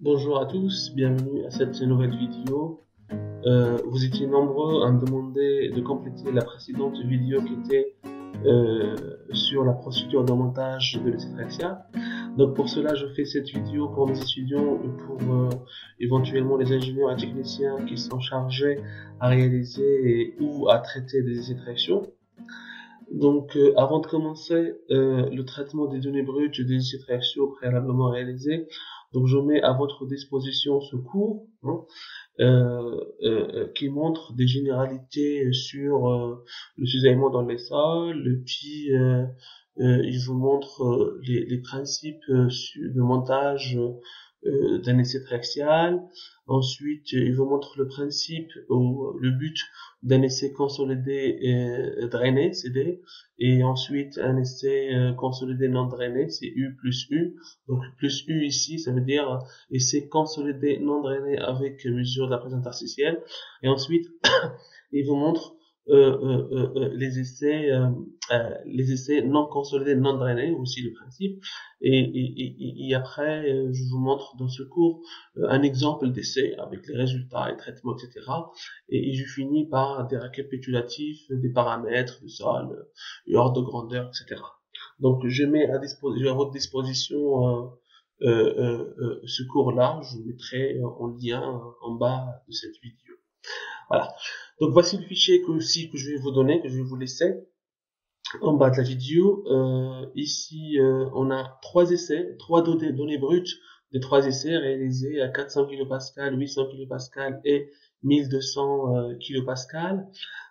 Bonjour à tous, bienvenue à cette nouvelle vidéo. Vous étiez nombreux à me demander de compléter la précédente vidéo qui était sur la procédure de montage de l'essai Traxia. Donc pour cela, je fais cette vidéo pour mes étudiants et pour éventuellement les ingénieurs et techniciens qui sont chargés à réaliser ou à traiter des essais traction. Donc, avant de commencer le traitement des données brutes des essais traction préalablement réalisés, donc je mets à votre disposition ce cours qui montre des généralités sur le cisaillement dans les sols, et puis il vous montre les principes de montage d'un essai traxial. Ensuite, il vous montre le principe ou le but d'un essai consolidé drainé, CD, et ensuite un essai consolidé non drainé, c'est U plus U. Donc plus U ici, ça veut dire essai consolidé non drainé avec mesure de la présence artificielle. Et ensuite, il vous montre les essais non consolidés, non drainés, aussi le principe. Et après, je vous montre dans ce cours un exemple d'essai avec les résultats et traitements, etc. Et je finis par des récapitulatifs des paramètres du sol, ordre de grandeur, etc. Donc, je mets à votre disposition ce cours-là. Je le mettrai en lien en bas de cette vidéo. Voilà. Donc voici le fichier que je vais vous donner, que je vais vous laisser en bas de la vidéo. Ici, on a trois essais, trois données brutes des trois essais réalisés à 400 kPa, 800 kPa et 1200 kPa.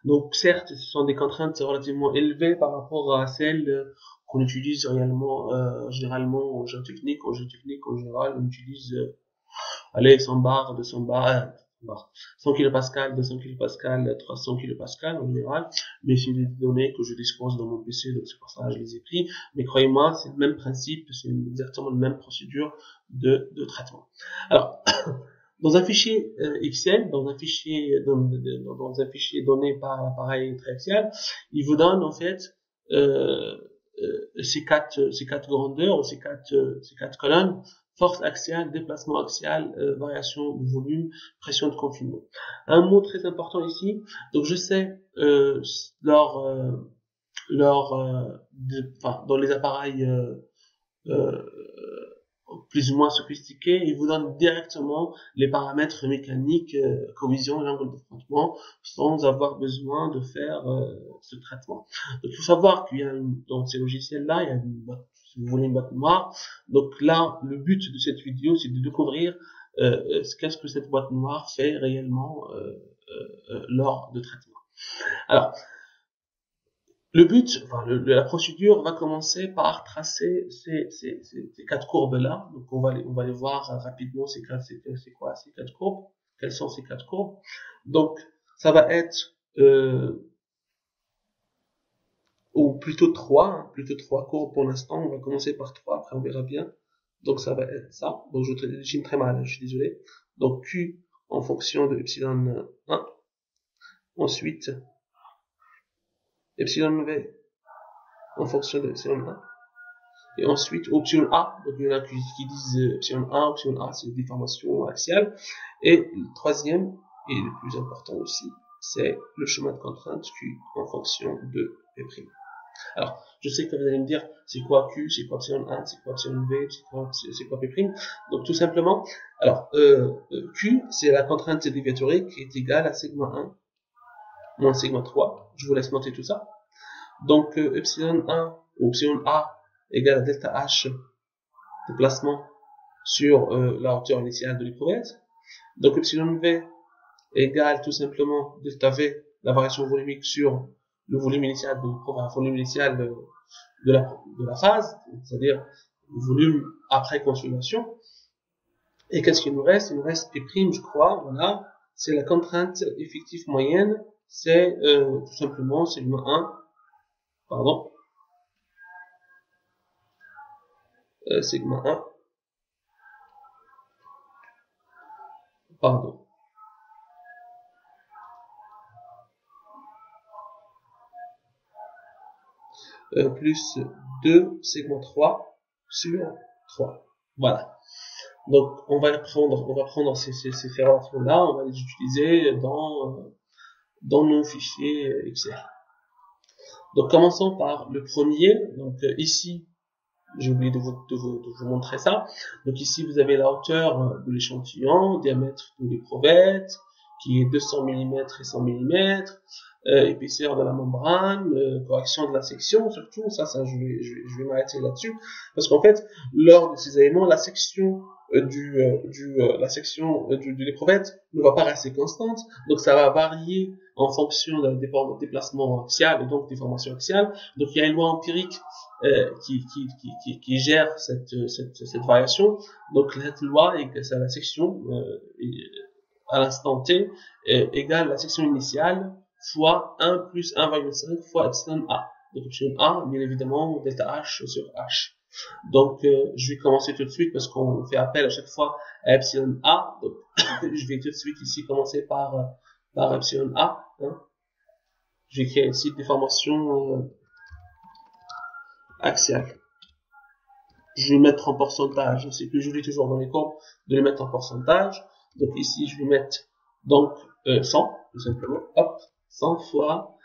Donc certes, ce sont des contraintes relativement élevées par rapport à celles qu'on utilise réellement, généralement en géotechnique. En géotechnique, en général, on utilise allez, 100 bars, 200 bars, 100 kPa, 200 kPa, 300 kPa en général, mais c'est des données que je dispose dans mon PC, donc c'est pour ça que je les ai pris. Mais croyez-moi, c'est le même principe, c'est exactement la même procédure de traitement. Alors, dans un fichier Excel, dans un fichier donné par appareil triaxial, il vous donne en fait ces quatre grandeurs ou ces quatre colonnes: force axiale, déplacement axial, variation de volume, pression de confinement. Un mot très important ici. Donc je sais dans les appareils euh, plus ou moins sophistiqués, ils vous donnent directement les paramètres mécaniques, collision, l'angle de frottement, sans avoir besoin de faire ce traitement. Donc il faut savoir qu'il y a dans ces logiciels-là, il y a une boîte, si vous voulez, une boîte noire. Donc là, le but de cette vidéo, c'est de découvrir qu'est-ce que cette boîte noire fait réellement lors de traitement. Alors, le but, la procédure va commencer par tracer ces quatre courbes-là. Donc, on va les voir rapidement, c'est quoi ces quatre courbes? Quelles sont ces quatre courbes? Donc, ça va être, ou plutôt trois courbes pour l'instant. On va commencer par trois, après on verra bien. Donc, ça va être ça. Donc, je dessine très mal, je suis désolé. Donc, Q en fonction de epsilon 1. Ensuite, epsilon V en fonction de epsilon 1. Et ensuite, option A, donc il y en a qui disent option A, c'est déformation axiale. Et le troisième, et le plus important aussi, c'est le chemin de contrainte Q en fonction de P'. Alors, je sais que vous allez me dire, c'est quoi Q, c'est quoi option A, c'est quoi option V, c'est quoi P'. Donc tout simplement, alors, Q, c'est la contrainte déviatorique qui est égale à sigma 1 moins sigma 3. Je vous laisse noter tout ça. Donc, epsilon 1 ou epsilon A égale à delta H déplacement sur la hauteur initiale de l'éprouvette. Donc epsilon V égale tout simplement delta V, la variation volumique sur le volume initial de la phase, c'est-à-dire le volume après consolidation. Et qu'est-ce qu'il nous reste? Il nous reste P', je crois, voilà, c'est la contrainte effective moyenne, c'est tout simplement sigma 1, pardon, sigma 1, pardon, plus 2 sigma 3 sur 3. Voilà. Donc, on va prendre ces relations-là, on va les utiliser dans nos fichiers Excel. Donc, commençons par le premier. Donc, ici, j'ai oublié de vous montrer ça. Donc, ici, vous avez la hauteur de l'échantillon, diamètre de l'éprouvette, qui est 200 mm et 100 mm, épaisseur de la membrane, correction de la section, surtout, ça je vais m'arrêter là-dessus, parce qu'en fait, lors de ces éléments, la section de l'éprouvette ne va pas rester constante, donc ça va varier en fonction d'un déplacement axial et donc déformation axiale. Donc il y a une loi empirique qui gère cette variation. Donc cette loi est que la section à l'instant t égale la section initiale fois 1 plus 1,5 fois epsilon a. Donc epsilon a, bien évidemment, delta h sur h. Donc je vais commencer tout de suite parce qu'on fait appel à chaque fois à epsilon a. Donc je vais tout de suite ici commencer par epsilon a. Hein. Je vais créer ici déformation axiale. Je vais mettre en pourcentage. C'est que je vais toujours dans les courbes de les mettre en pourcentage. Donc ici je vais mettre donc 100 tout simplement. Hop, 100 fois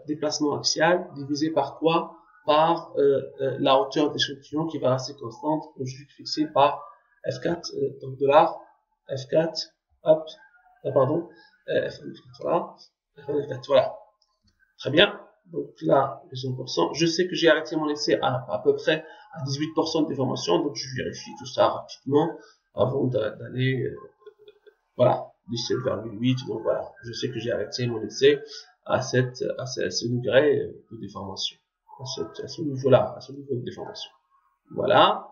déplacement axial divisé par quoi? Par la hauteur d'échantillon qui va rester constante. Donc je vais fixer par F4, donc dollar F4, hop, pardon, F4, voilà, F4, voilà. Très bien. Donc là, les 100%. Je sais que j'ai arrêté mon essai à peu près à 18% de déformation, donc je vérifie tout ça rapidement avant d'aller, voilà, 17,8. Donc voilà, je sais que j'ai arrêté mon essai à ce degré de déformation, à ce niveau-là, à ce niveau de déformation. Voilà.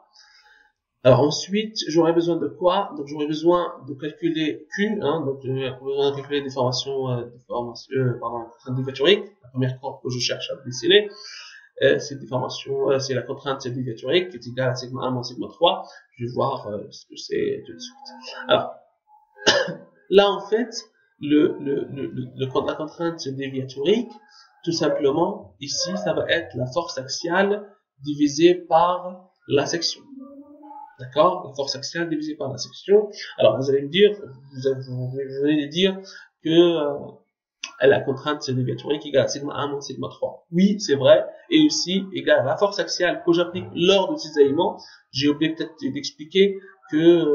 Alors ensuite, j'aurais besoin de quoi? Donc j'aurais besoin de calculer Q, hein, donc j'aurais besoin de calculer des formations, contrainte déviaturique, la première courbe que je cherche à déceler. C'est c'est la contrainte déviaturique qui est égale à sigma 1 moins sigma 3. Je vais voir ce que c'est tout de suite. Alors, là en fait, la contrainte déviaturique, tout simplement, ici, ça va être la force axiale divisée par la section. D'accord? La force axiale divisée par la section. Alors, vous allez me dire, vous venez de dire que la contrainte déviaturique égale à sigma 1 moins sigma 3. Oui, c'est vrai. Et aussi égale à la force axiale que j'applique lors de ces éléments. J'ai oublié peut-être d'expliquer que,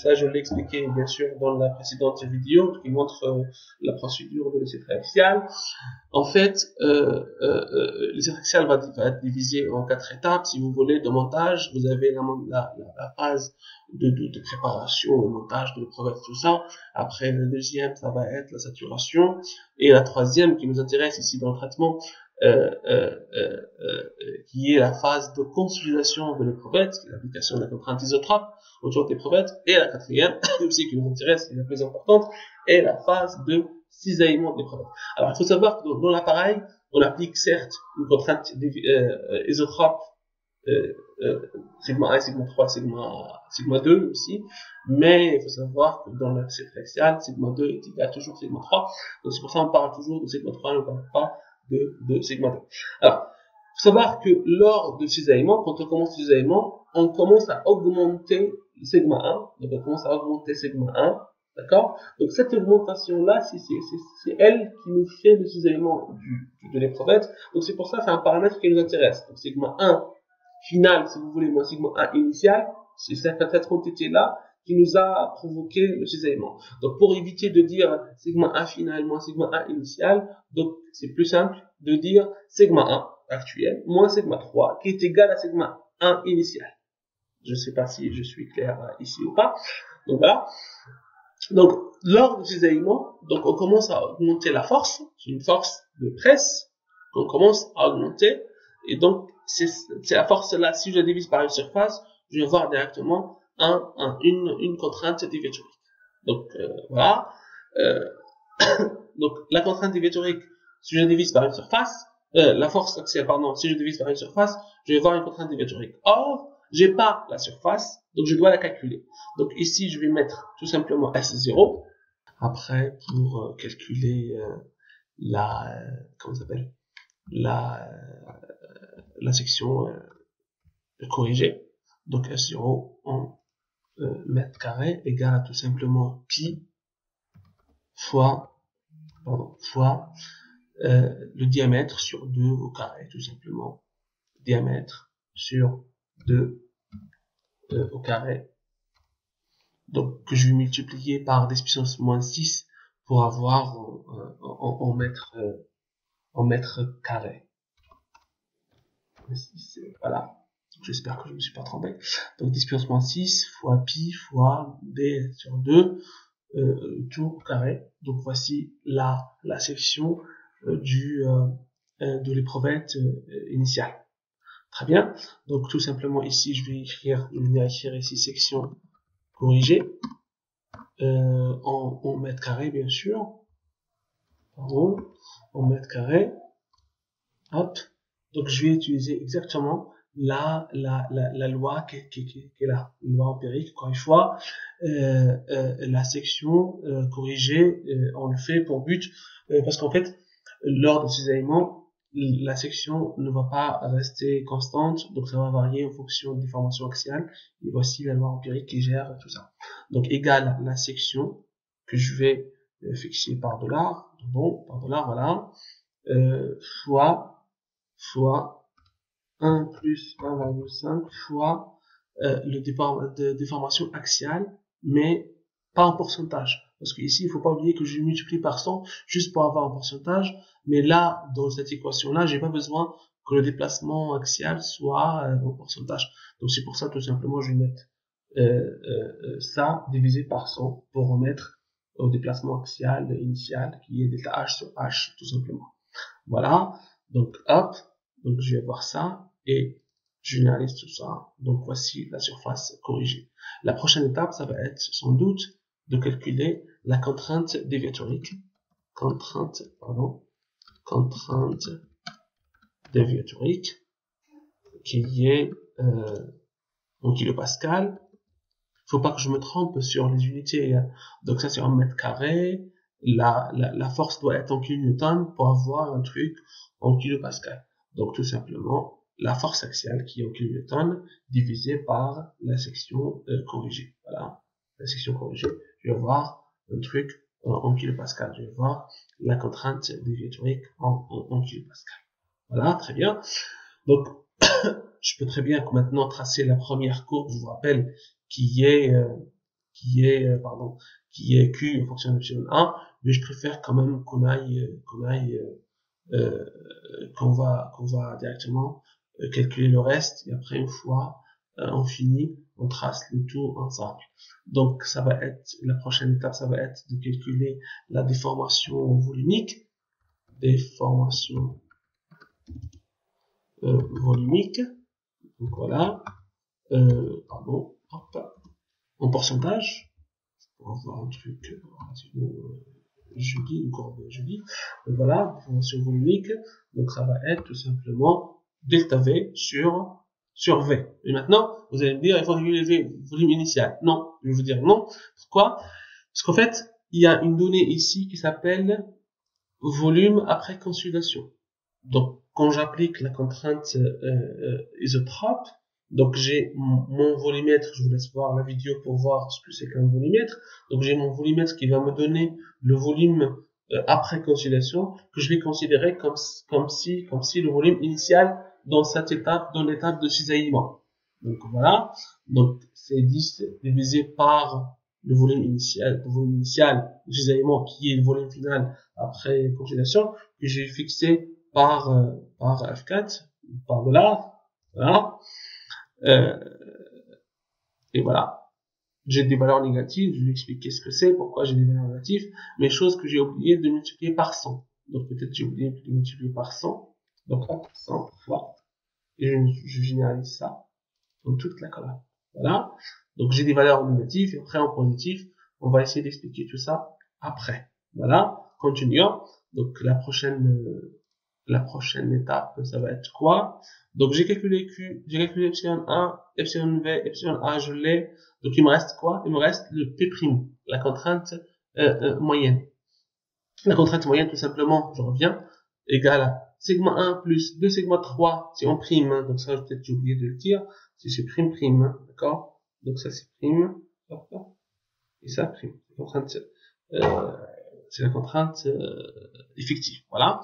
ça je l'ai expliqué bien sûr dans la précédente vidéo qui montre la procédure de l'essai axial. En fait, l'essai axial va être divisé en 4 étapes. Si vous voulez, de montage, vous avez la phase de préparation, le montage de l'épreuve, tout ça. Après, la deuxième, ça va être la saturation. Et la troisième, qui nous intéresse ici dans le traitement, qui est la phase de consolidation de l'éprouvette, l'application de la contrainte isotrope autour de l'éprouvette. Et la quatrième, aussi qui nous intéresse, et la plus importante, est la phase de cisaillement de l'éprouvette. Alors, il faut savoir que dans l'appareil, on applique certes une contrainte isotrope sigma 1, sigma 3, sigma 2 aussi, mais il faut savoir que dans l'accès axial, sigma 2 est égal à toujours sigma 3, donc c'est pour ça qu'on parle toujours de sigma 3 et on ne parle pas de sigma 2. Alors, il faut savoir que lors de cisaillement, quand on commence le cisaillement, on commence à augmenter sigma 1, donc on commence à augmenter sigma 1, d'accord? Donc cette augmentation-là, c'est elle qui nous fait le cisaillement de l'éprouvette, donc c'est pour ça que c'est un paramètre qui nous intéresse. Donc sigma 1 final, si vous voulez, moins sigma 1 initial, c'est cette quantité-là qui nous a provoqué le cisaillement. Donc, pour éviter de dire sigma 1 final moins sigma 1 initial, donc c'est plus simple de dire sigma 1 actuel moins sigma 3 qui est égal à sigma 1 initial. Je ne sais pas si je suis clair ici ou pas. Donc voilà. Donc, lors du cisaillement, donc on commence à augmenter la force, c'est une force de presse qu'on commence à augmenter, et donc c'est la force-là, si je la divise par une surface, je vais voir directement une contrainte déviaturique. Donc voilà. Donc la contrainte déviaturique, si je la divise par une surface, la force axiale, pardon, si je divise par une surface, je vais voir une contrainte déviaturique. Or, j'ai pas la surface, donc je dois la calculer. Donc ici, je vais mettre tout simplement S0. Après, pour calculer comment ça s'appelle, la section corrigée. Donc S0, on mètre carré égale à tout simplement pi fois le diamètre sur 2 au carré, tout simplement. Diamètre sur 2 au carré. Donc, que je vais multiplier par 10 puissance moins 6 pour avoir en mètre carré. Voilà. J'espère que je ne me suis pas trompé. Donc, 10 puissance moins 6 fois pi fois d sur 2 tout au carré. Donc, voici la section de l'éprouvette initiale. Très bien. Donc, tout simplement, ici, je vais venir écrire ici section corrigée en mètre carré, bien sûr. Pardon, en mètre carré. Hop. Donc, je vais utiliser exactement la loi qui est là, une loi empirique. Encore une fois, la section corrigée, on le fait pour but, parce qu'en fait, lors de cisaillement, la section ne va pas rester constante, donc ça va varier en fonction des déformations axiales. Et voici la loi empirique qui gère tout ça. Donc, égale la section que je vais fixer par dollar, bon, par dollar, voilà, fois 1 plus 1,5 fois le déformation axiale, mais pas en pourcentage. Parce que ici, il faut pas oublier que je multiplie par 100 juste pour avoir un pourcentage. Mais là, dans cette équation-là, j'ai pas besoin que le déplacement axial soit en pourcentage. Donc c'est pour ça, tout simplement, je vais mettre ça divisé par 100 pour remettre au déplacement axial initial qui est delta h sur h, tout simplement. Voilà. Donc hop. Donc je vais avoir ça et je généralise tout ça. Donc voici la surface corrigée. La prochaine étape, ça va être sans doute de calculer la contrainte déviatorique. Contrainte déviatorique qui est en kilopascal. Faut pas que je me trompe sur les unités. Donc ça c'est en mètre carré. La force doit être en kilonewton pour avoir un truc en kilopascal. Donc tout simplement la force axiale qui est en kilonewton divisée par la section corrigée. Voilà, la section corrigée. Je vais avoir un truc en kilopascal. Je vais voir la contrainte déviatorique en kilopascal. Voilà, très bien. Donc je peux très bien maintenant tracer la première courbe. Je vous rappelle qui est Q en fonction d'epsilon 1, mais je préfère quand même qu'on va directement calculer le reste, et après une fois on finit, on trace le tout ensemble. Donc ça va être, la prochaine étape, ça va être de calculer la déformation volumique, donc voilà, hop, en pourcentage, pour avoir un truc relativement joli, une courbe jolie. Voilà, déformation volumique. Donc ça va être tout simplement delta V sur V. Et maintenant, vous allez me dire, il faut calculer le volume initial. Non, je vais vous dire non. Pourquoi? Parce qu'en fait, il y a une donnée ici qui s'appelle volume après consolidation. Donc, quand j'applique la contrainte isotrope, donc j'ai mon volumètre, je vous laisse voir la vidéo pour voir ce que c'est qu'un volumètre. Donc j'ai mon volumètre qui va me donner le volume après consolidation, que je vais considérer comme si le volume initial dans cette étape, dans l'étape de cisaillement. Donc voilà, donc c'est 10 divisé par le volume initial de cisaillement qui est le volume final après consolidation, que j'ai fixé par F4, par dollar, voilà. Et voilà, j'ai des valeurs négatives, je vais expliquer ce que c'est, pourquoi j'ai des valeurs négatives, mais chose que j'ai oublié de multiplier par 100. Donc peut-être j'ai oublié de multiplier par 100, donc hop, 100 fois, et je généralise ça dans toute la colonne. Voilà, donc j'ai des valeurs négatives, et après en positif, on va essayer d'expliquer tout ça après. Voilà, continuons. Donc la prochaine étape, ça va être quoi? Donc j'ai calculé Q, j'ai calculé epsilon 1, epsilon V, epsilon A, je l'ai. Donc il me reste quoi? Il me reste le P', la contrainte moyenne. La contrainte moyenne, tout simplement, je reviens, égale à sigma 1 plus 2 sigma 3, c'est en prime, hein, donc ça peut-être j'ai oublié de le dire, c'est prime, hein, d'accord? Donc ça c'est prime, hop, et ça prime. C'est la contrainte effective. Voilà.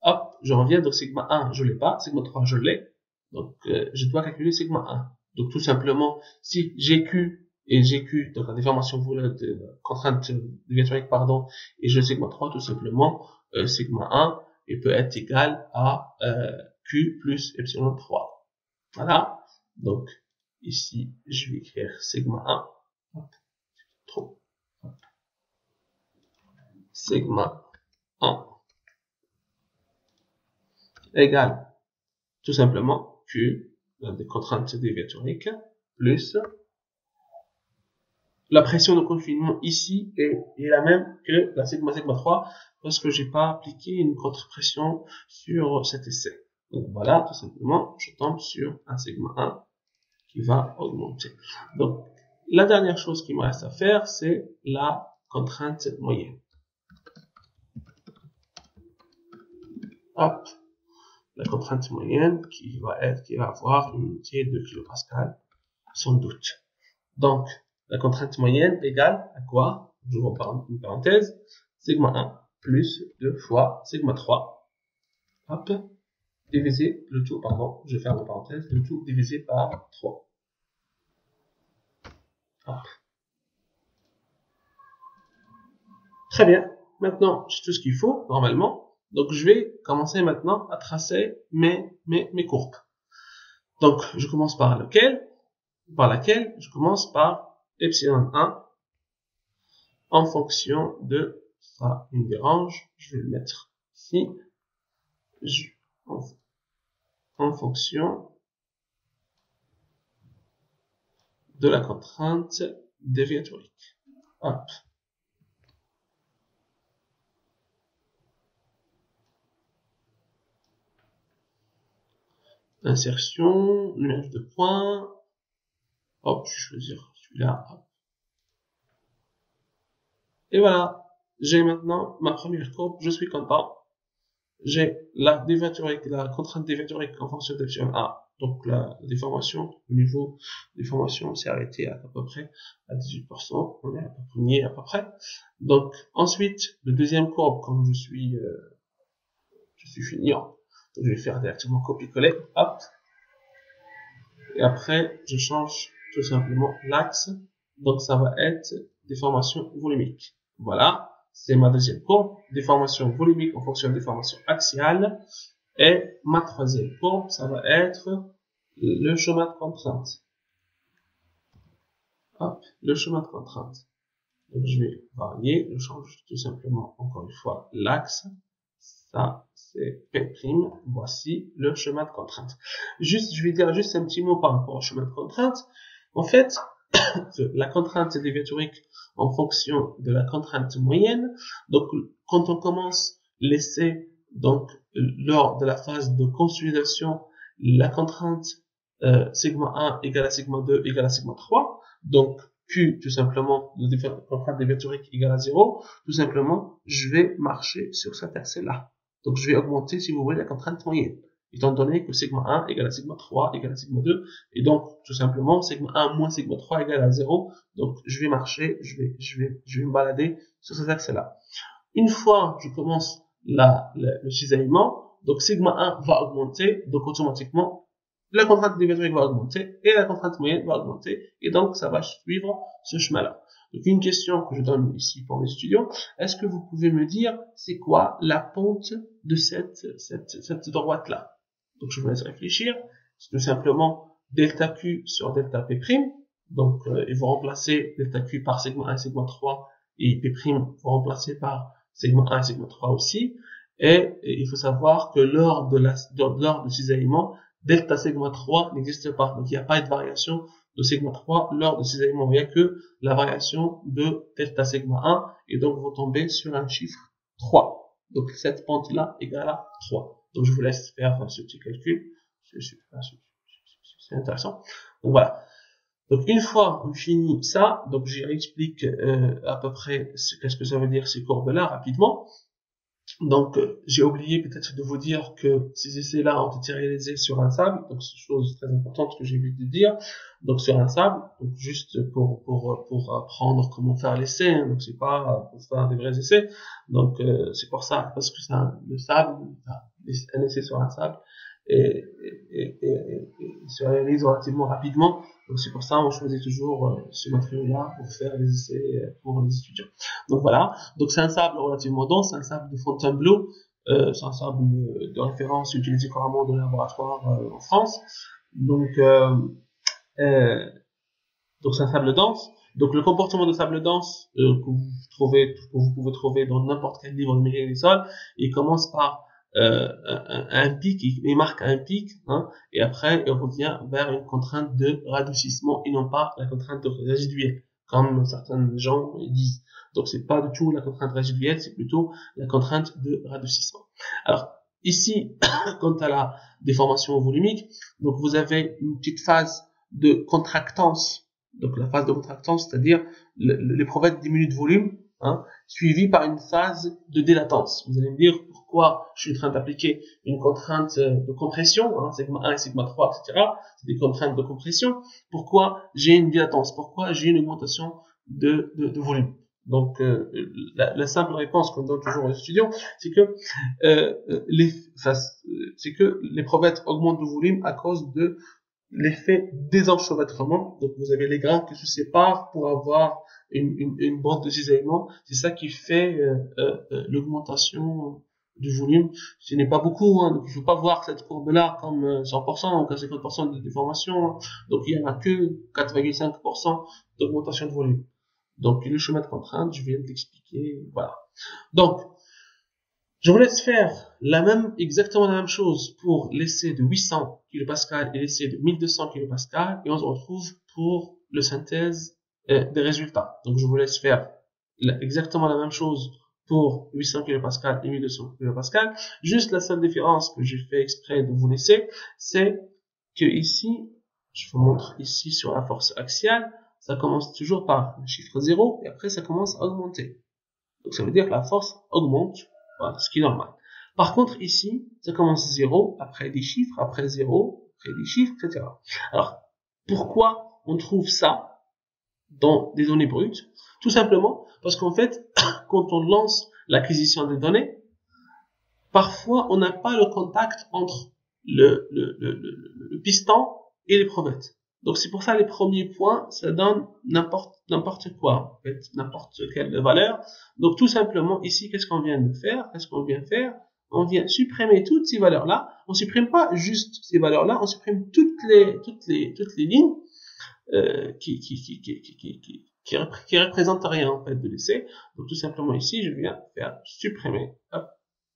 Hop, je reviens, donc sigma 1, je l'ai pas, sigma 3, je l'ai. Donc, je dois calculer sigma 1. Donc, tout simplement, si GQ et GQ, donc la déformation de contrainte déviatorique, pardon, et je sigma 3, tout simplement, sigma 1, il peut être égal à Q plus epsilon 3. Voilà. Donc, ici, je vais écrire sigma 1. Hop, trop. Hop. Sigma 1 égale tout simplement Q, des contraintes déviatoriques, plus la pression de confinement ici est la même que la sigma 3 parce que j'ai pas appliqué une contre-pression sur cet essai. Donc voilà, tout simplement, je tombe sur un sigma 1 qui va augmenter. Donc, la dernière chose qui me reste à faire, c'est la contrainte moyenne. Hop. La contrainte moyenne qui va avoir une unité de kilopascal, sans doute. Donc, la contrainte moyenne égale à quoi? Je reprends une parenthèse. Sigma 1 plus 2 fois sigma 3. Hop. Divisé le tout, pardon, je ferme la parenthèse, le tout divisé par 3. Hop. Très bien. Maintenant, j'ai tout ce qu'il faut, normalement. Donc, je vais commencer maintenant à tracer mes courbes. Donc, je commence par laquelle? Je commence par epsilon 1 en fonction de, ça il me dérange, je vais le mettre ici, en fonction de la contrainte déviatorique. Hop. Insertion, nuage de points. Hop, je vais choisir celui-là. Et voilà. J'ai maintenant ma première courbe. Je suis content. J'ai la déviatorique, la contrainte déviatorique en fonction d'epsilon A. Donc la déformation, le niveau de déformation s'est arrêté à peu près à 18%. On est à peu près. Donc ensuite, le deuxième courbe, comme je suis fini. Donc, je vais faire directement copier-coller, hop. Et après, je change tout simplement l'axe. Donc, ça va être déformation volumique. Voilà. C'est ma deuxième courbe. Déformation volumique en fonction de déformation axiale. Et ma troisième courbe, ça va être le chemin de contrainte. Hop. Le chemin de contrainte. Donc, je vais varier. Je change tout simplement, encore une fois, l'axe. Ça, c'est P'. Voici le chemin de contrainte. Je vais dire juste un petit mot par rapport au chemin de contrainte. En fait, la contrainte déviatorique en fonction de la contrainte moyenne. Donc, quand on commence l'essai, donc, lors de la phase de consolidation, la contrainte sigma 1 égale à sigma 2 égale à sigma 3. Donc, Q, tout simplement, de contrainte déviatorique égale à 0. Tout simplement, je vais marcher sur cet accès-là. Donc, je vais augmenter, si vous voulez, la contrainte moyenne, étant donné que sigma 1 égale à sigma 3 égale à sigma 2, et donc, tout simplement, sigma 1 moins sigma 3 égale à 0, donc, je vais marcher, je vais me balader sur cet axe-là. Une fois, je commence le cisaillement, donc, sigma 1 va augmenter, donc, automatiquement, la contrainte déviatorique va augmenter, et la contrainte moyenne va augmenter, et donc, ça va suivre ce chemin-là. Donc, une question que je donne ici pour mes étudiants, est-ce que vous pouvez me dire c'est quoi la pente de cette droite-là? Donc, je vous laisse réfléchir. C'est tout simplement delta Q sur delta P'. Donc, ils vont remplacer delta Q par sigma 1 et sigma 3, et P' vont remplacer par sigma 1 et sigma 3 aussi. Et il faut savoir que lors du cisaillement, delta sigma 3 n'existe pas. Donc, il n'y a pas de variation de sigma 3 lors de cisaillement. Il n'y a que la variation de delta sigma 1 et donc vous tombez sur un chiffre 3. Donc, cette pente-là égale à 3. Donc, je vous laisse faire ce petit calcul. C'est intéressant. Donc, voilà. Donc, une fois on finit ça, donc j'explique à peu près qu'est-ce que ça veut dire ces courbes-là rapidement. Donc, j'ai oublié peut-être de vous dire que ces essais-là ont été réalisés sur un sable, donc c'est une chose très importante que j'ai oublié de dire. Donc sur un sable, donc juste pour apprendre comment faire l'essai, hein, donc c'est pas pour faire des vrais essais. Donc c'est pour ça, parce que le sable, un essai sur un sable, et se réalise relativement rapidement. Donc c'est pour ça on choisit toujours ce matériau-là pour faire les essais pour les étudiants. Donc voilà. Donc c'est un sable relativement dense, c'est un sable de Fontainebleau, c'est un sable de référence utilisé couramment dans les laboratoires en France. Donc c'est un sable dense. Donc le comportement de sable dense que vous pouvez trouver dans n'importe quel livre de Mireille des sols, il commence par un pic, il marque un pic, hein, et après il revient vers une contrainte de radoucissement et non pas la contrainte de résiduelle, comme certains gens disent. Donc c'est pas du tout la contrainte résiduelle, c'est plutôt la contrainte de radoucissement. Alors ici, quant à la déformation volumique, donc vous avez une petite phase de contractance. Donc la phase de contractance, c'est-à-dire l'éprouvette diminue de volume, hein, suivie par une phase de délatence. Vous allez me dire pourquoi je suis en train d'appliquer une contrainte de compression, hein, sigma 1 et sigma 3, etc. C'est des contraintes de compression. Pourquoi j'ai une délatence? Pourquoi j'ai une augmentation de volume? Donc la simple réponse qu'on donne toujours aux étudiants, c'est que l'éprouvette augmente de volume à cause de l'effet désenchevêtrement. Donc vous avez les grains qui se séparent pour avoir une bande de cisaillement. C'est ça qui fait l'augmentation du volume. Ce n'est pas beaucoup, hein, donc il ne faut pas voir cette courbe-là comme 100% ou 50% de déformation. Hein. Donc il n'y en a que 4,5% d'augmentation de volume. Donc le chemin de contrainte, je viens de l'expliquer. Voilà. Donc je vous laisse faire exactement la même chose pour l'essai de 800 kPa et l'essai de 1200 kPa et on se retrouve pour le synthèse des résultats. Donc je vous laisse faire exactement la même chose pour 800 kPa et 1200 kPa. Juste la seule différence que j'ai fait exprès de vous laisser, c'est que ici, je vous montre ici sur la force axiale, ça commence toujours par un chiffre 0 et après ça commence à augmenter. Donc ça veut dire que la force augmente. Voilà, ce qui est normal. Par contre, ici, ça commence 0, après des chiffres, après 0, après des chiffres, etc. Alors, pourquoi on trouve ça dans des données brutes? Tout simplement parce qu'en fait, quand on lance l'acquisition des données, parfois, on n'a pas le contact entre le piston et l'éprouvette. Donc c'est pour ça les premiers points, ça donne n'importe quoi, en fait, n'importe quelle valeur. Donc tout simplement ici, qu'est-ce qu'on vient de faire? Qu'est-ce qu'on vient faire? On vient supprimer toutes ces valeurs-là. On supprime pas juste ces valeurs-là, on supprime toutes les lignes qui représentent rien en fait de l'essai. Donc tout simplement ici, je viens faire supprimer. Hop.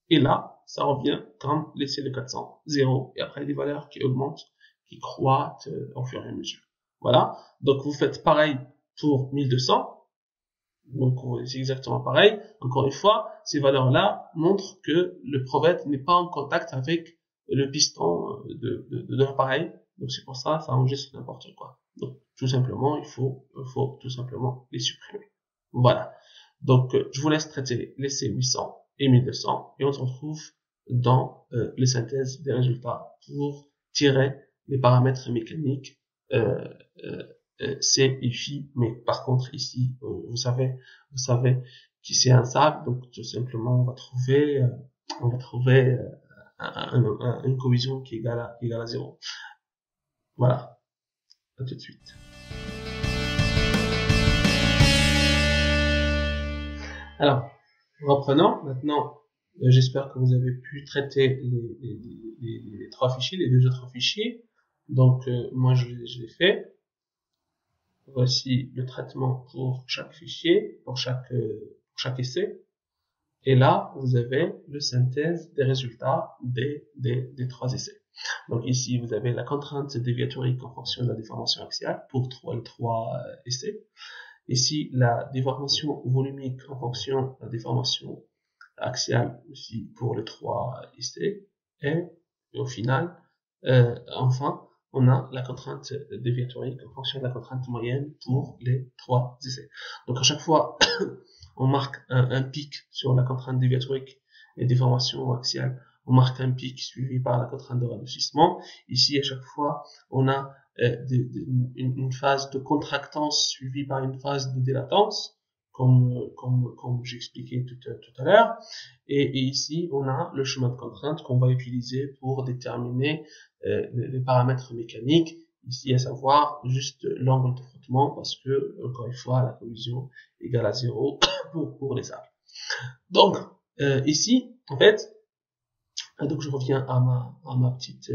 Et là, ça revient comme l'essai de 400, 0, et après des valeurs qui augmentent, qui croîtent au fur et à mesure. Voilà. Donc vous faites pareil pour 1200. Donc c'est exactement pareil. Encore une fois, ces valeurs-là montrent que le provette n'est pas en contact avec le piston de l'appareil. Donc c'est pour ça, ça enregistre n'importe quoi. Donc tout simplement, il faut tout simplement les supprimer. Voilà. Donc je vous laisse traiter l'essai 800 et 1200 et on se retrouve dans les synthèses des résultats pour tirer les paramètres mécaniques C et phi, mais par contre ici vous savez que c'est un sable, donc tout simplement on va trouver une cohésion qui est égale à 0. Voilà, à tout de suite. Alors, reprenons maintenant. J'espère que vous avez pu traiter les trois fichiers, les deux autres fichiers. Donc, moi, je l'ai fait. Voici le traitement pour chaque fichier, pour chaque essai. Et là, vous avez le synthèse des résultats des trois essais. Donc ici, vous avez la contrainte déviatorique en fonction de la déformation axiale pour les trois essais. Ici, la déformation volumique en fonction de la déformation axiale aussi pour les trois essais. Et au final, enfin, on a la contrainte déviatorique en fonction de la contrainte moyenne pour les trois essais. Donc à chaque fois, on marque un pic sur la contrainte déviatorique les déformations axiales, on marque un pic suivi par la contrainte de radoucissement. Ici, à chaque fois, on a une phase de contractance suivie par une phase de délatence, comme j'expliquais tout à l'heure. Et ici, on a le chemin de contrainte qu'on va utiliser pour déterminer les paramètres mécaniques, ici à savoir juste l'angle de frottement, parce que, encore une fois, la collision égale à 0 pour les arbres. Donc, ici, en fait, donc je reviens à ma petite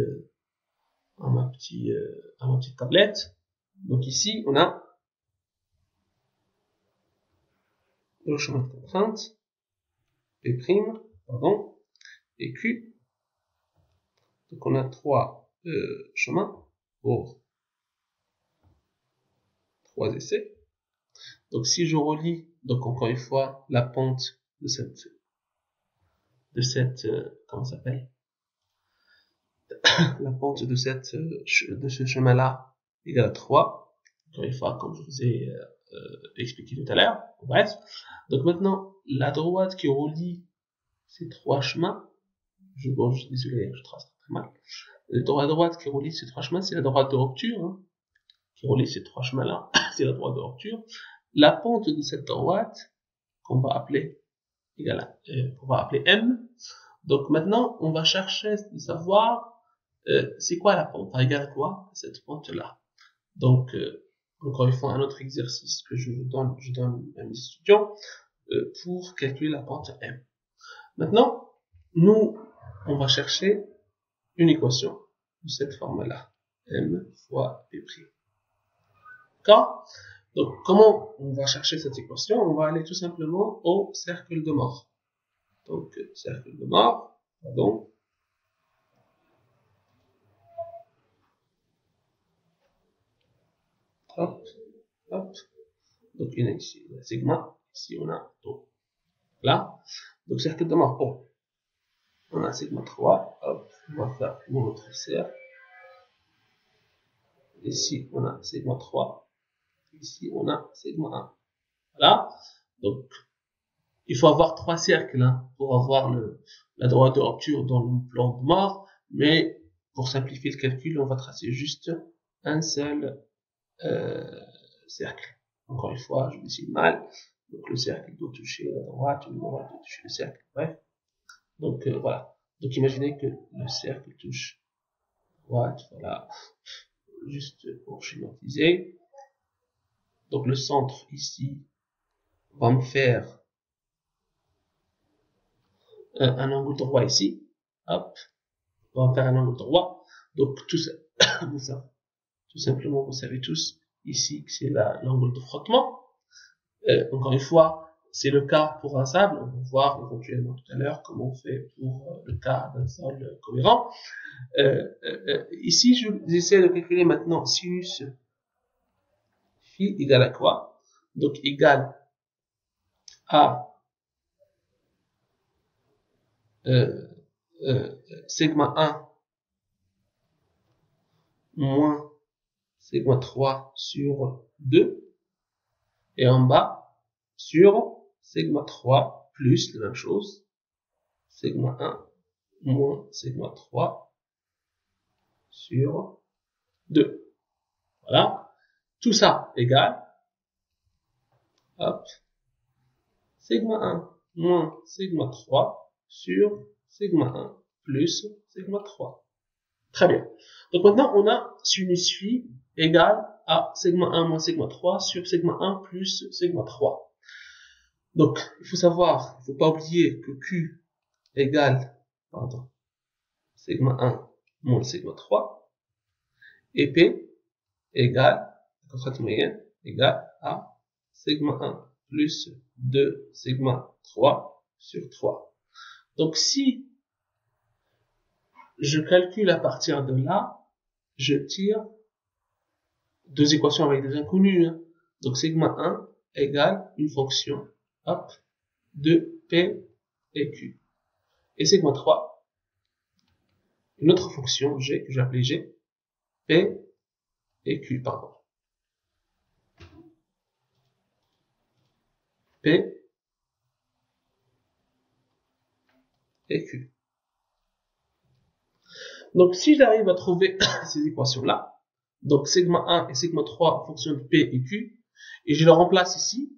tablette. Donc ici, on a le chemin de contrainte, P', pardon, et Q. Donc on a trois chemins pour 3 essais. Donc si je relis, donc encore une fois, la pente de cette comment ça s'appelle, la pente de ce chemin-là égale à 3. Encore une fois, comme je vous ai expliqué tout à l'heure. Bref. Donc maintenant, la droite qui relie ces trois chemins, je suis désolé, je trace très mal. La droite qui relie ces trois chemins, c'est la droite de rupture, hein, qui relie ces trois chemins-là, c'est la droite de rupture. La pente de cette droite, qu'on va appeler M. Donc maintenant, on va chercher de savoir c'est quoi la pente, égale à quoi cette pente-là. Donc, encore une fois, un autre exercice que je donne à mes étudiants pour calculer la pente M. Maintenant, nous, on va chercher une équation de cette forme-là. M fois P'. D'accord? Donc, comment on va chercher cette équation? On va aller tout simplement au cercle de Moore. Donc, cercle de Moore, pardon. Hop, hop. Donc, il y a ici la sigma. Ici, on a tau. Là. Donc, cercle de Moore. Bon. On a sigma 3. Hop. On va faire notre cercle. Ici, on a sigma 3. Ici, on a sigma 1. Voilà. Donc, il faut avoir 3 cercles hein, pour avoir la droite de rupture dans le plan de Moore. Mais, pour simplifier le calcul, on va tracer juste un seul cercle. Encore une fois, je dessine mal. Donc, le cercle doit toucher la droite, ou la droite doit toucher le cercle. Bref. Donc, voilà. Donc, imaginez que le cercle touche droite. Voilà. Juste pour schématiser. Donc, le centre ici va me faire un angle droit ici. Hop. On va faire un angle droit. Donc, tout ça, tout simplement, vous savez tous ici que c'est l'angle de frottement. Encore une fois, c'est le cas pour un sable. On va voir éventuellement tout à l'heure comment on fait pour le cas d'un sol cohérent. Ici, j'essaie de calculer maintenant sinus phi égale à quoi? Donc, égale à sigma 1 moins sigma 3 sur 2. Et en bas, sur sigma 3 plus la même chose, sigma 1 moins sigma 3 sur 2. Voilà. Tout ça égale, hop, sigma 1 moins sigma 3 sur sigma 1 plus sigma 3. Très bien. Donc maintenant, on a sinus phi égale à sigma 1 moins sigma 3 sur sigma 1 plus sigma 3. Donc, il faut savoir, il ne faut pas oublier que Q égale, sigma 1 moins sigma 3, et P égale, la contrainte moyenne, égale à sigma 1 plus 2 sigma 3 sur 3. Donc, si je calcule à partir de là, je tire deux équations avec des inconnus. Hein. Donc, sigma 1 égale une fonction, hop, de P et Q. Et sigma 3, une autre fonction G, que j'ai appelée G, P et Q, pardon. P et Q. Donc, si j'arrive à trouver ces équations-là, donc sigma 1 et sigma 3 en fonction de P et Q, et je le remplace ici,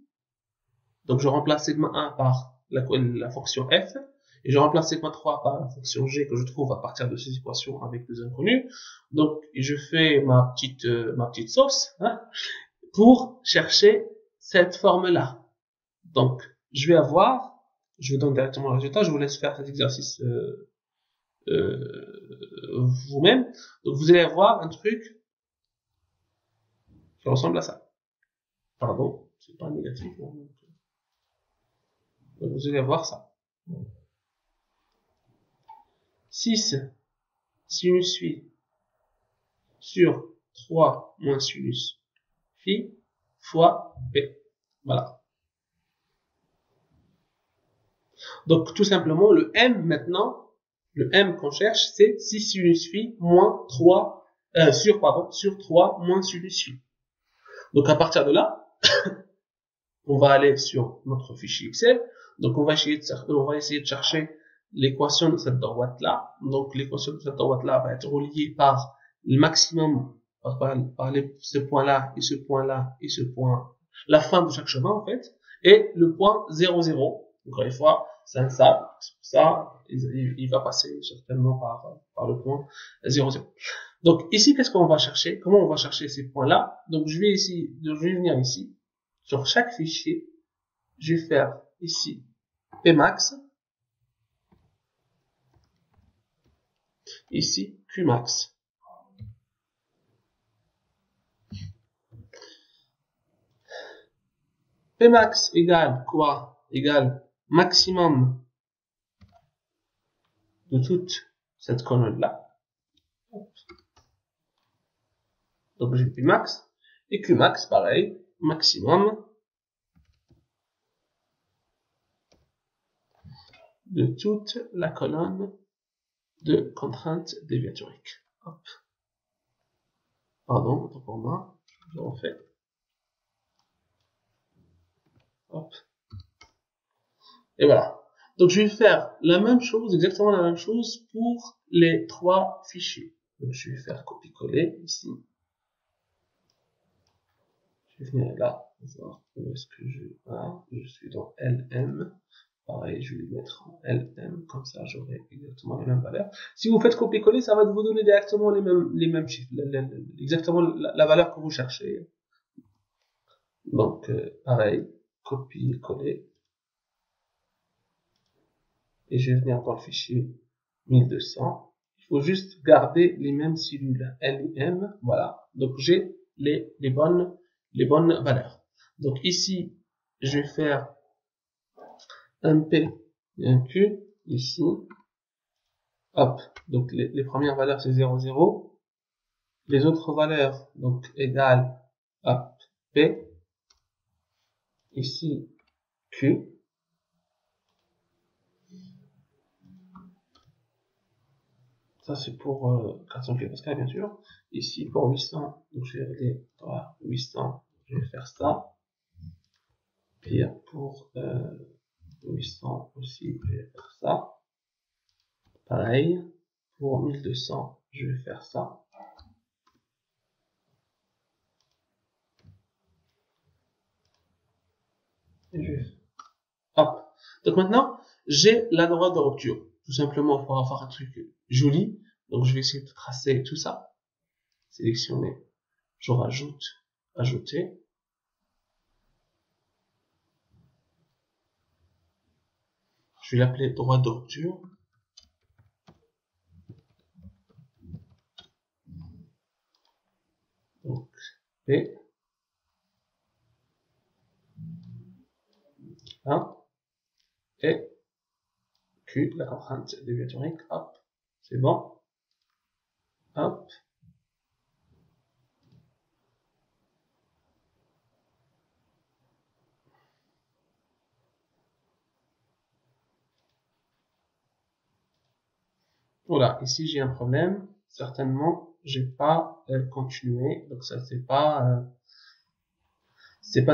donc je remplace sigma 1 par la fonction F, et je remplace sigma 3 par la fonction G que je trouve à partir de ces équations avec les inconnus. Donc, je fais ma petite sauce, hein, pour chercher cette forme-là. Donc, je vais donner directement le résultat, je vous laisse faire cet exercice vous-même. Donc, vous allez avoir un truc qui ressemble à ça. Pardon, c'est pas négatif. Hein, donc, vous allez avoir ça. 6 sinus phi sur 3 moins sinus phi fois P. Voilà. Donc, tout simplement, le M maintenant, le M qu'on cherche, c'est 6 sinus phi moins 3, sur 3 moins sinus phi. Donc, à partir de là, on va aller sur notre fichier Excel. Donc, on va essayer de chercher l'équation de cette droite-là. Donc, l'équation de cette droite-là va être reliée par le maximum, ce point-là, et ce point-là, et ce point, la fin de chaque chemin, en fait, et le point 0, 0. Encore une fois, c'est un sable, c'est pour ça, il va passer certainement par le point 0, 0. Donc, ici, qu'est-ce qu'on va chercher? Comment on va chercher ces points-là? Donc, je vais venir ici, sur chaque fichier, je vais faire ici Pmax, ici Qmax. Pmax égale quoi? Égale maximum de toute cette colonne-là. Donc j'ai Pmax, et Qmax, pareil, maximum de toute la colonne de contraintes déviatoriques. Hop. Pardon, autant pour moi, je refais. Hop. Et voilà. Donc je vais faire la même chose, exactement la même chose pour les 3 fichiers. Donc je vais faire copier-coller ici. Je vais venir là, voir où est-ce que je suis dans LM. Pareil, je vais les mettre en LM, comme ça j'aurai exactement les mêmes valeurs. Si vous faites copier-coller, ça va vous donner directement les mêmes chiffres, exactement la valeur que vous cherchez. Donc, pareil, copier-coller. Et je vais venir dans le fichier 1200. Il faut juste garder les mêmes cellules L et M. Voilà. Donc, j'ai les bonnes valeurs. Donc, ici, je vais faire un P et un Q. Ici. Hop. Donc, les premières valeurs, c'est 0, 0. Les autres valeurs, donc, égales à P. Ici, Q. Ça, c'est pour 400 kPa, bien sûr. Ici, pour 800, donc je vais aller à 800, je vais faire ça. Puis pour 800 aussi, je vais faire ça. Pareil. Pour 1200, je vais faire ça. Et je vais... Hop. Donc maintenant, j'ai la droite de rupture. Tout simplement pour avoir un truc joli. Donc je vais essayer de tracer tout ça. Sélectionner. Je rajoute. Ajouter. Je vais l'appeler droite de rupture. Donc, P. 1. Et Q, la contrainte déviatorique. Hop. C'est bon. Hop. Voilà, ici j'ai un problème. Certainement, j'ai pas continué, donc ça c'est pas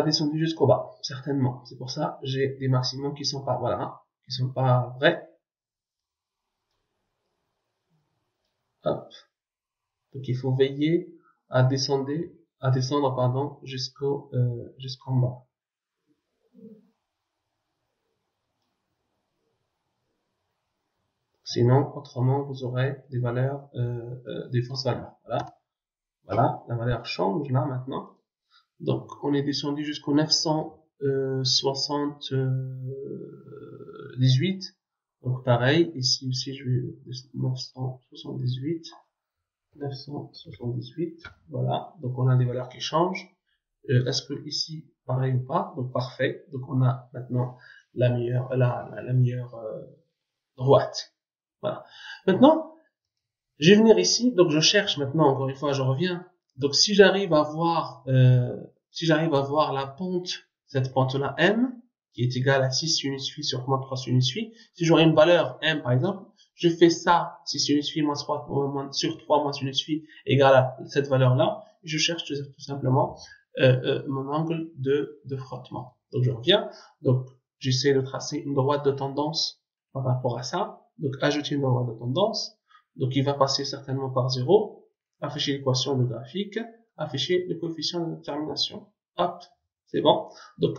descendu jusqu'au bas, certainement. C'est pour ça j'ai des maximums qui sont pas, voilà, qui sont pas vrais. Hop. Donc il faut veiller à descendre pardon, jusqu'en bas. Sinon, autrement, vous aurez des valeurs, des fausses valeurs. Voilà. Voilà, la valeur change là maintenant. Donc on est descendu jusqu'au 978. Donc pareil, ici aussi je vais 978, voilà. Donc on a des valeurs qui changent. Est-ce que ici pareil ou pas? Donc parfait. Donc on a maintenant la meilleure, droite. Voilà. Maintenant, je vais venir ici. Donc je cherche maintenant, encore une fois, je reviens. Donc si j'arrive à voir, la pente, cette pente-là M, qui est égale à 6 sinus phi sur moins 3 sinus phi, si j'aurais une valeur M par exemple, je fais ça, 6 sinus phi moins 3 sur 3 moins sinus phi égale à cette valeur-là, je cherche tout simplement mon angle de frottement. Donc je reviens, donc j'essaie de tracer une droite de tendance par rapport à ça, donc ajouter une droite de tendance, donc il va passer certainement par 0, afficher l'équation de graphique, afficher le coefficient de détermination. Hop, c'est bon. Donc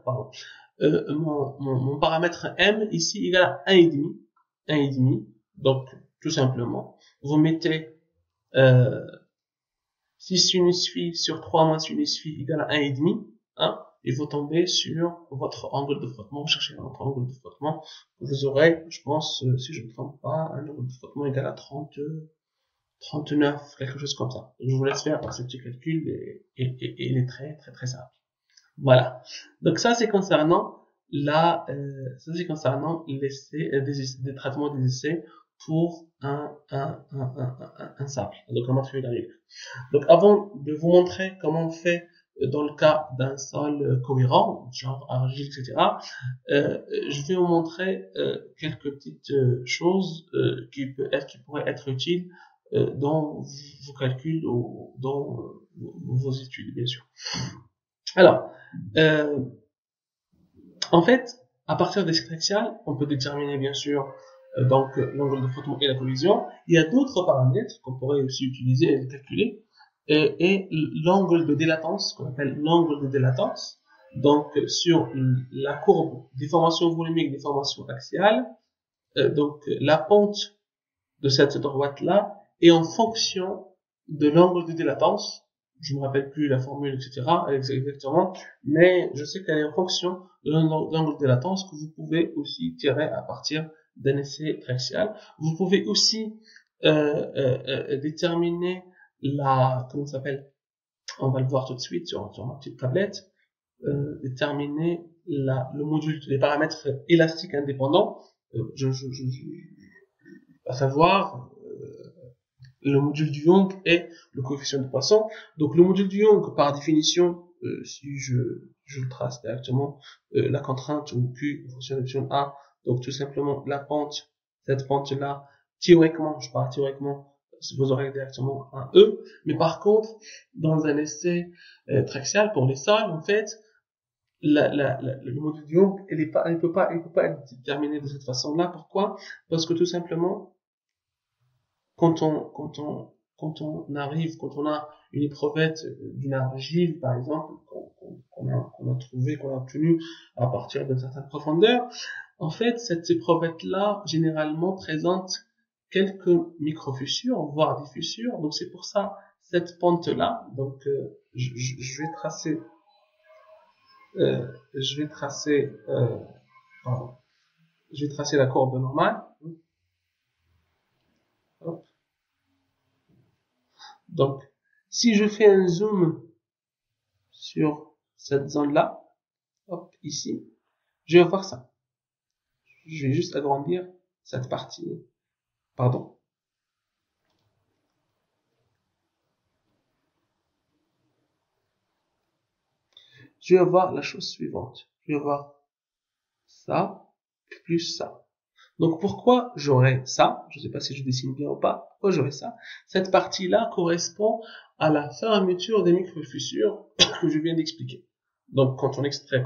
pardon, mon paramètre M ici égal à 1,5. Donc tout simplement, vous mettez 6 sinus phi sur 3 moins sinus phi égale à 1,5, hein, et vous tombez sur votre angle de frottement. Vous cherchez votre angle de frottement, vous aurez, je pense, si je ne me trompe pas, un angle de frottement égal à 39, quelque chose comme ça. Donc, je vous laisse faire ce petit calcul et il est très simple. Voilà. Donc ça c'est concernant l'essai, des traitements des essais pour un simple, donc un matériau dérivé. Donc avant de vous montrer comment on fait dans le cas d'un sol cohérent, genre argile, etc., je vais vous montrer quelques petites choses qui pourraient être utiles dans vos calculs ou dans vos études, bien sûr. Alors, en fait, à partir des cercles axiales, on peut déterminer bien sûr donc l'angle de frottement et la collision. Il y a d'autres paramètres qu'on pourrait aussi utiliser et calculer, et l'angle de délatence, qu'on appelle l'angle de délatence. Donc sur la courbe déformation volumique, déformation axiale, donc la pente de cette droite-là est en fonction de l'angle de délatence. Je me rappelle plus la formule, etc. exactement, mais je sais qu'elle est en fonction de l'angle de délatence que vous pouvez aussi tirer à partir d'un essai axial. Vous pouvez aussi déterminer comment ça s'appelle, on va le voir tout de suite sur ma petite tablette, déterminer le module, les paramètres élastiques indépendants, à savoir le module du Young et le coefficient de Poisson. Donc le module du Young, par définition, si je le trace directement, la contrainte ou Q en fonction de l'option A, donc tout simplement la pente, cette pente-là, théoriquement, je parle théoriquement, vous aurez directement un E, mais par contre, dans un essai traxial pour les sols, en fait, le module du Young, il peut pas être déterminé de cette façon-là. Pourquoi? Parce que tout simplement, quand on a une éprouvette d'une argile, par exemple, qu'on a obtenue à partir d'une certaine profondeur, en fait, cette éprouvette-là, généralement, présente quelques micro-fissures, voire des fissures. Donc, c'est pour ça, cette pente-là, donc, je vais tracer la courbe normale. Hop. Donc, si je fais un zoom sur cette zone-là, hop, ici, je vais voir ça. Je vais juste agrandir cette partie. Pardon. Je vais voir la chose suivante. Je vais voir ça, plus ça. Donc pourquoi j'aurai ça? Je ne sais pas si je dessine bien ou pas. Pourquoi j'aurai ça? Cette partie-là correspond à la fermeture des micro-fissures que je viens d'expliquer. Donc, quand on extrait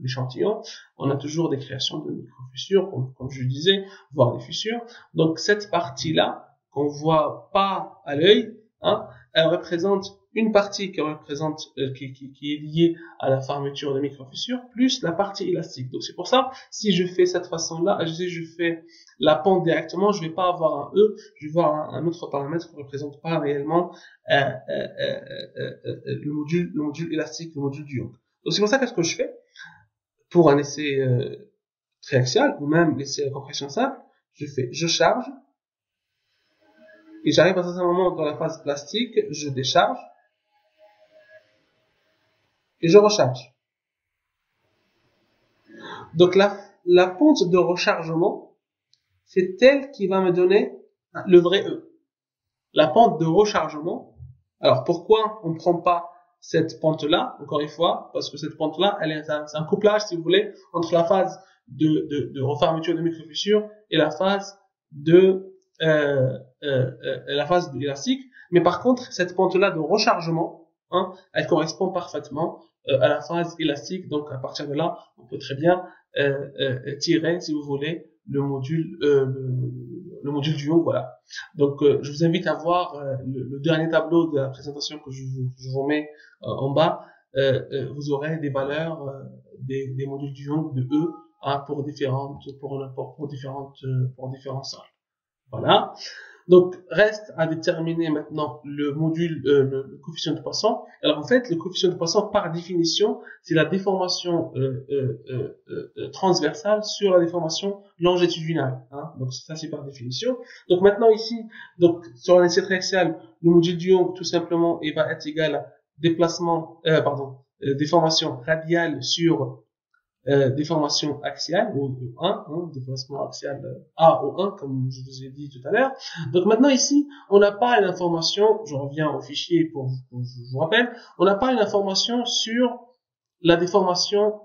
l'échantillon, on a toujours des créations de micro-fissures, comme je disais, voire des fissures. Donc, cette partie-là, qu'on voit pas à l'œil, hein, elle représente une partie qui est liée à la fermeture de micro-fissures, plus la partie élastique. Donc, c'est pour ça, si je fais cette façon-là, si je fais la pente directement, je vais pas avoir un E, je vais avoir un autre paramètre qui ne représente pas réellement le module élastique, le module du Young. Donc c'est pour ça qu'est-ce que je fais pour un essai triaxial ou même l'essai à compression simple, je charge et j'arrive à un certain moment dans la phase plastique, je décharge et je recharge. Donc la pente de rechargement, c'est elle qui va me donner le vrai E. La pente de rechargement, alors pourquoi on ne prend pas cette pente-là, encore une fois, parce que cette pente-là, c'est un couplage, si vous voulez, entre la phase de refermeture de micro-fissure et la phase élastique. Mais par contre, cette pente-là de rechargement, hein, elle correspond parfaitement à la phase élastique. Donc à partir de là, on peut très bien tirer, si vous voulez, le module du Young, voilà. Donc je vous invite à voir le dernier tableau de la présentation que je vous mets en bas. Vous aurez des valeurs des modules du Young de E, hein, pour différents sols. Voilà. Donc, reste à déterminer maintenant le module, le coefficient de Poisson. Alors, en fait, le coefficient de Poisson, par définition, c'est la déformation transversale sur la déformation longitudinale. Hein. Donc, ça, c'est par définition. Donc, maintenant, ici, donc, sur un essai triaxial, le module du Young, tout simplement, il va être égal à déformation radiale sur déformation axiale, ou 1, hein, déformation axiale A ou 1, comme je vous ai dit tout à l'heure. Donc maintenant ici, on n'a pas une information, je reviens au fichier pour je vous rappelle, on n'a pas une information sur la déformation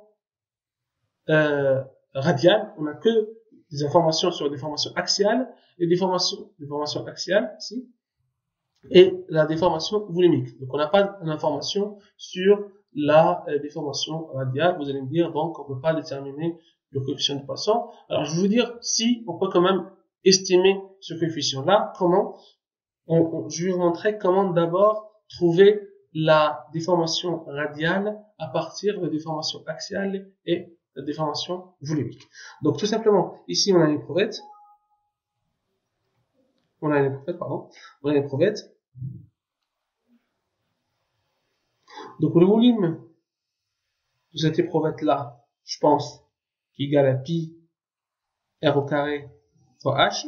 radiale, on n'a que des informations sur la déformation axiale, et déformation axiale ici, et la déformation volumique. Donc on n'a pas d'information sur la déformation radiale. Vous allez me dire, donc on ne peut pas déterminer le coefficient de Poisson. Alors je vais vous dire, si on peut quand même estimer ce coefficient-là, comment je vais vous montrer comment d'abord trouver la déformation radiale à partir de la déformation axiale et la déformation volumique. Donc tout simplement, ici on a une éprouvette. On a une éprouvette. Donc le volume de cette éprouvette-là, je pense, qui est égal à pi r au carré fois h,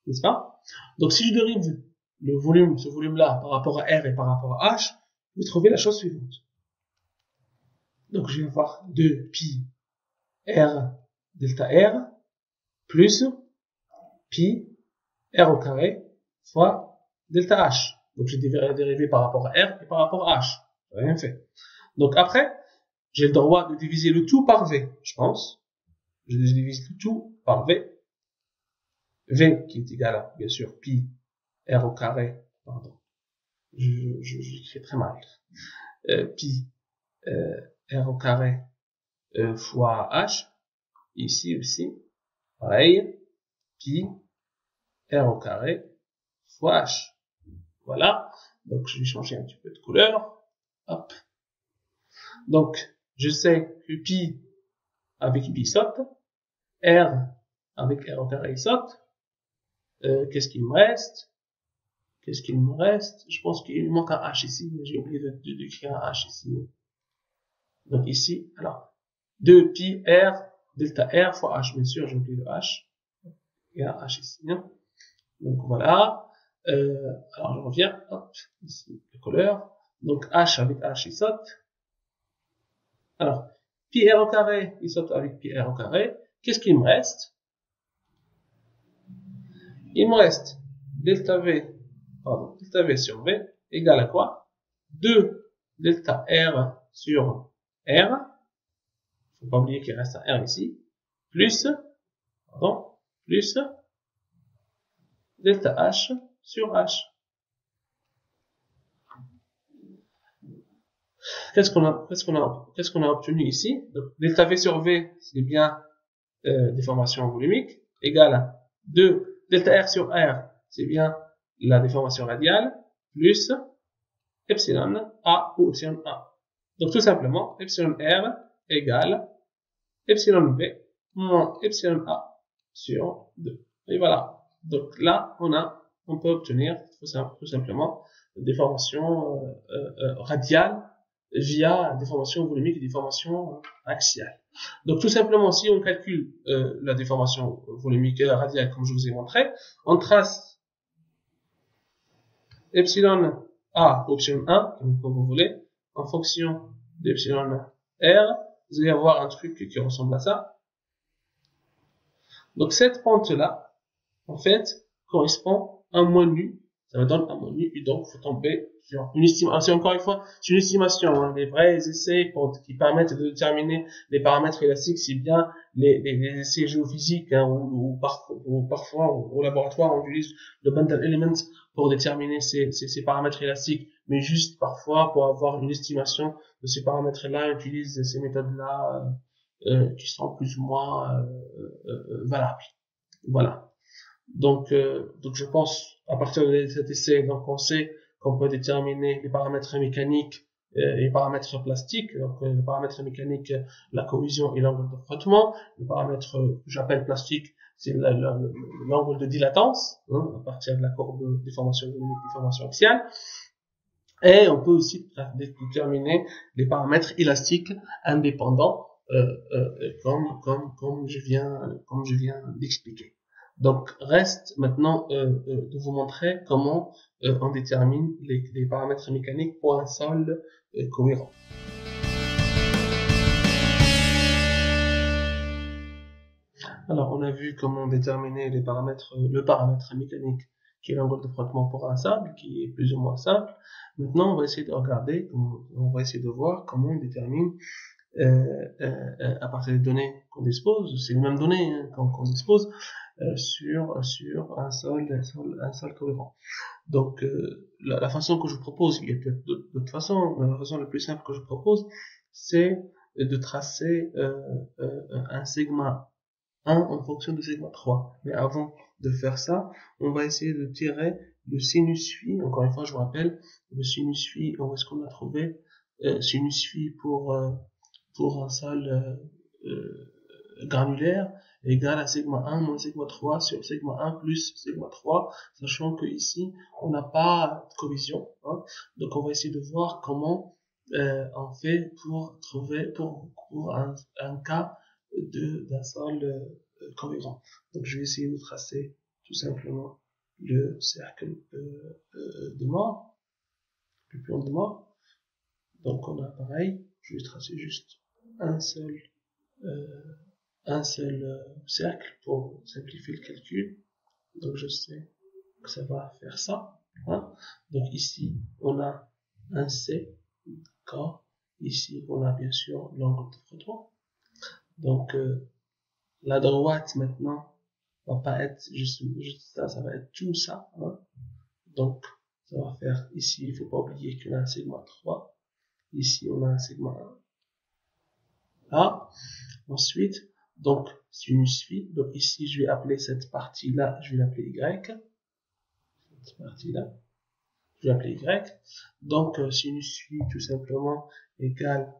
n'est-ce pas? Donc si je dérive le volume, ce volume-là, par rapport à r et par rapport à h, je vais trouver la chose suivante. Donc je vais avoir 2 pi r delta r plus pi r au carré fois delta h. Donc j'ai dérivé par rapport à r et par rapport à h. J'ai rien fait. Donc après, j'ai le droit de diviser le tout par v, je pense. Je divise le tout par v. V qui est égal à, bien sûr, pi r au carré, pardon. J'écris très mal. Pi r au carré fois h. Ici aussi, pareil. Pi r au carré fois h. Voilà. Donc je vais changer un petit peu de couleur. Hop. Donc je sais que pi avec pi saute, r avec r au carré saute. Qu'est-ce qu'il me reste? Je pense qu'il manque un h ici. J'ai oublié d'écrire un h ici. Donc ici, alors 2 pi r delta r fois h. Bien sûr, j'ai oublié le h. Il y a un h ici. Donc voilà. Alors je reviens. Hop, ici la couleur. Donc h avec h il saute. Alors pi r au carré, il saute avec pi r au carré. Qu'est-ce qu'il me reste? Il me reste delta v sur v égale à quoi? 2 delta r sur r. Faut pas oublier qu'il reste un r ici. Plus delta h sur h. qu'est-ce qu'on a obtenu ici? Donc, delta V sur V, c'est bien déformation volumique, égale à 2 delta R sur R, c'est bien la déformation radiale, plus epsilon A ou epsilon A. Donc tout simplement, epsilon R égale epsilon V moins epsilon A sur 2. Et voilà. Donc là, on peut obtenir tout simplement déformation radiale via déformation volumique et déformation axiale. Donc tout simplement, si on calcule la déformation volumique et radiale comme je vous ai montré, on trace epsilon A ou epsilon 1, comme vous voulez, en fonction d'epsilon R, vous allez avoir un truc qui ressemble à ça. Donc cette pente-là, en fait, correspond à moins nu. Ça me donne un moins nu, et donc il faut tomber sur une estimation. Encore une fois, c'est une estimation. Hein. Les vrais essais qui permettent de déterminer les paramètres élastiques, c'est bien les essais géophysiques, hein, ou parfois au laboratoire on utilise le bundle element pour déterminer ces paramètres élastiques, mais juste parfois pour avoir une estimation de ces paramètres-là, on utilise ces méthodes-là qui sont plus ou moins valables. Voilà. Donc je pense, à partir de cet essai, donc on sait qu'on peut déterminer les paramètres mécaniques et les paramètres plastiques. Donc le paramètre mécanique, la cohésion et l'angle de frottement. Le paramètre que j'appelle plastique, c'est l'angle de dilatance, hein, à partir de la courbe déformation volumique, déformation axiale. Et on peut aussi déterminer les paramètres élastiques indépendants, comme je viens d'expliquer. Donc, reste maintenant de vous montrer comment on détermine les paramètres mécaniques pour un sol cohérent. Alors, on a vu comment déterminer le paramètre mécanique qui est l'angle de frottement pour un sable, qui est plus ou moins simple. Maintenant, on va essayer de regarder, on va essayer de voir comment on détermine à partir des données qu'on dispose, c'est les mêmes données hein, qu'on dispose sur un sol cohérent. Donc la façon que je propose, il y a peut-être d'autres façons, mais la façon la plus simple que je propose, c'est de tracer un sigma 1 en fonction de sigma 3. Mais avant de faire ça, on va essayer de tirer le sinus phi. Encore une fois, je vous rappelle, le sinus phi, où est-ce qu'on a trouvé sinus phi pour un sol granulaire égale à sigma 1 moins sigma 3 sur sigma 1 plus sigma 3, sachant que ici on n'a pas de collision. Hein. Donc on va essayer de voir comment on fait pour trouver pour un cas d'un sol cohérent. Donc je vais essayer de tracer tout simplement le cercle de mort, le plan de mort. Donc on a pareil, je vais tracer juste un seul cercle pour simplifier le calcul. Donc je sais que ça va faire ça. Hein. Donc ici on a un C, d'accord. Ici on a bien sûr l'angle de frottement. Donc la droite maintenant va pas être juste ça, ça va être tout ça. Hein. Donc ça va faire ici, il faut pas oublier qu'on a un sigma 3. Ici on a un sigma 1. Là, ensuite, donc sinus phi, donc ici je vais appeler cette partie-là, je vais l'appeler Y. Cette partie-là, je vais l'appeler Y. Donc sinus phi tout simplement égale,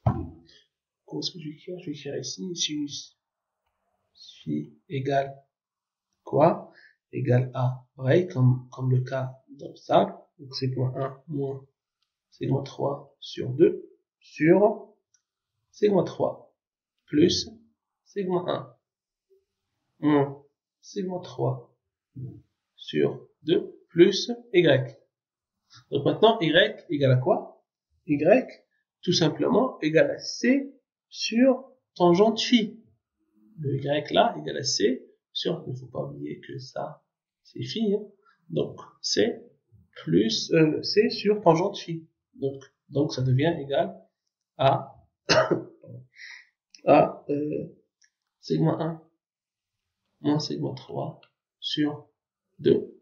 comment est-ce que je vais écrire? Je vais écrire ici, sinus phi égale quoi? Égale à, pareil, comme le cas dans le sable, donc sigma 1 moins sigma 3 sur 2 sur sigma 3 plus sigma 1 moins sigma 3 sur 2 plus Y. Donc maintenant, Y égale à quoi? Y, tout simplement, égale à C sur tangente phi. Le Y là égale à C sur, il ne faut pas oublier que ça, c'est phi. Hein. Donc, C plus C sur tangente phi. Donc ça devient égal à sigma 1 moins sigma 3 sur 2.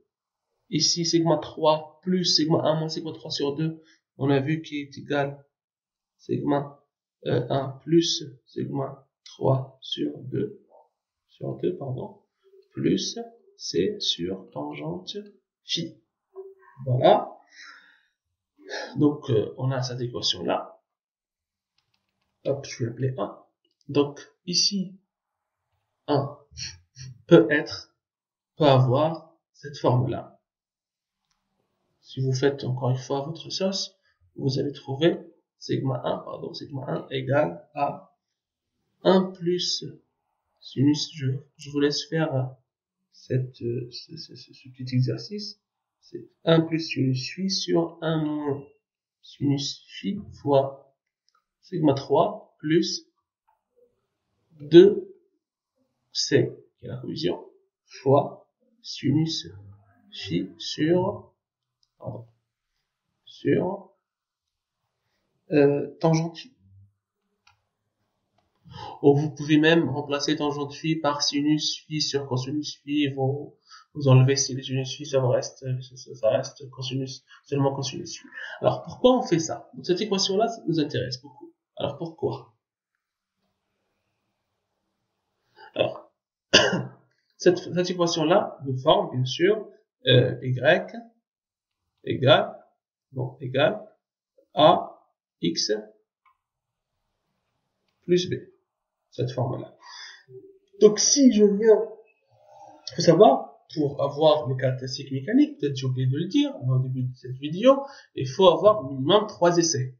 Ici, sigma 3 plus sigma 1 moins sigma 3 sur 2, on a vu qui est égal sigma 1 plus sigma 3 sur 2, pardon, plus C sur tangente phi. Voilà. Donc, on a cette équation-là. Hop, je vais l'appeler 1. Donc, ici, 1 peut avoir cette forme-là. Si vous faites encore une fois votre sauce, vous allez trouver sigma 1 égale à 1 plus sinus, je vous laisse faire ce petit exercice, c'est 1 plus sinus phi sur 1 moins sinus phi fois sigma 3 plus 2c, qui est la cohésion, fois sinus phi sur tangente phi. Ou vous pouvez même remplacer tangente phi par sinus phi sur cosinus phi. Vous enlevez les sinus phi, ça reste cosinus, seulement cosinus phi. Alors pourquoi on fait ça? Donc, cette équation-là, ça nous intéresse beaucoup. Alors pourquoi? Alors cette équation-là de forme, bien sûr, y égale à x plus b. Cette forme-là. Donc, si je viens, il faut savoir, pour avoir les caractéristiques mécaniques, peut-être j'ai oublié de le dire au début de cette vidéo, il faut avoir minimum 3 essais.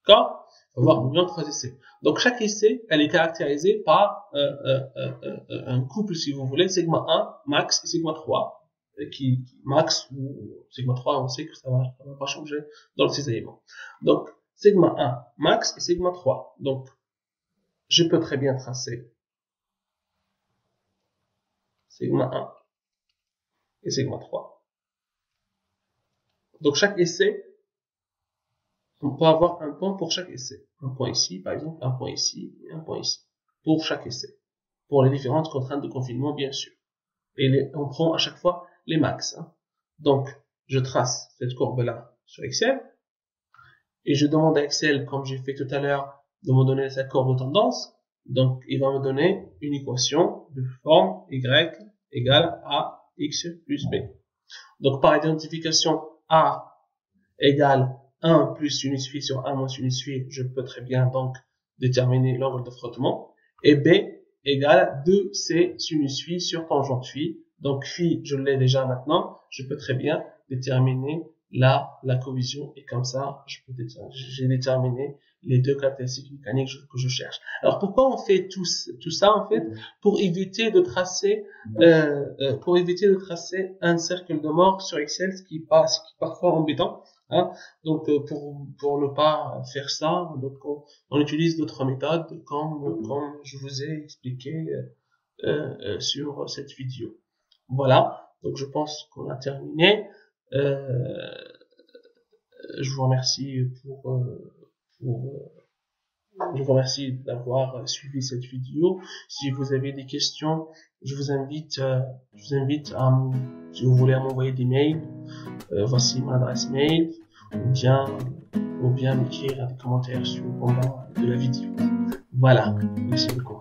D'accord? Il faut avoir minimum 3 essais. Donc, chaque essai, elle est caractérisée par un couple, si vous voulez, sigma 1, max, et sigma 3, qui max, ou sigma 3, on sait que ça va pas changer dans le cisaillement. Donc, sigma 1, max, et sigma 3. Donc, je peux très bien tracer sigma 1 et sigma 3. Donc chaque essai, on peut avoir un point pour chaque essai. Un point ici, par exemple, un point ici, et un point ici. Pour chaque essai. Pour les différentes contraintes de confinement, bien sûr. Et on prend à chaque fois les max. Donc, je trace cette courbe-là sur Excel. Et je demande à Excel, comme j'ai fait tout à l'heure, de me donner sa courbe de tendance. Donc, il va me donner une équation de forme y égale à x plus b. Donc, par identification, a égale 1 plus sinus phi sur 1 moins sinus phi, je peux très bien donc déterminer l'angle de frottement. Et b égale 2c sinus phi sur tangente phi. Donc, phi, je l'ai déjà maintenant, je peux très bien déterminer la cohésion, et comme ça, j'ai déterminé les deux caractéristiques mécaniques que je cherche. Alors pourquoi on fait tout ça en fait? Pour éviter de tracer un cercle de mort sur Excel, ce qui est parfois embêtant. Hein. Donc pour ne pas faire ça, donc on utilise d'autres méthodes comme je vous ai expliqué sur cette vidéo. Voilà. Donc je pense qu'on a terminé. Je vous remercie je vous remercie d'avoir suivi cette vidéo. Si vous avez des questions, je vous invite si vous voulez à m'envoyer des mails, voici mon adresse mail, ou bien m'écrire des commentaires sur le bas de la vidéo. Voilà. Merci beaucoup.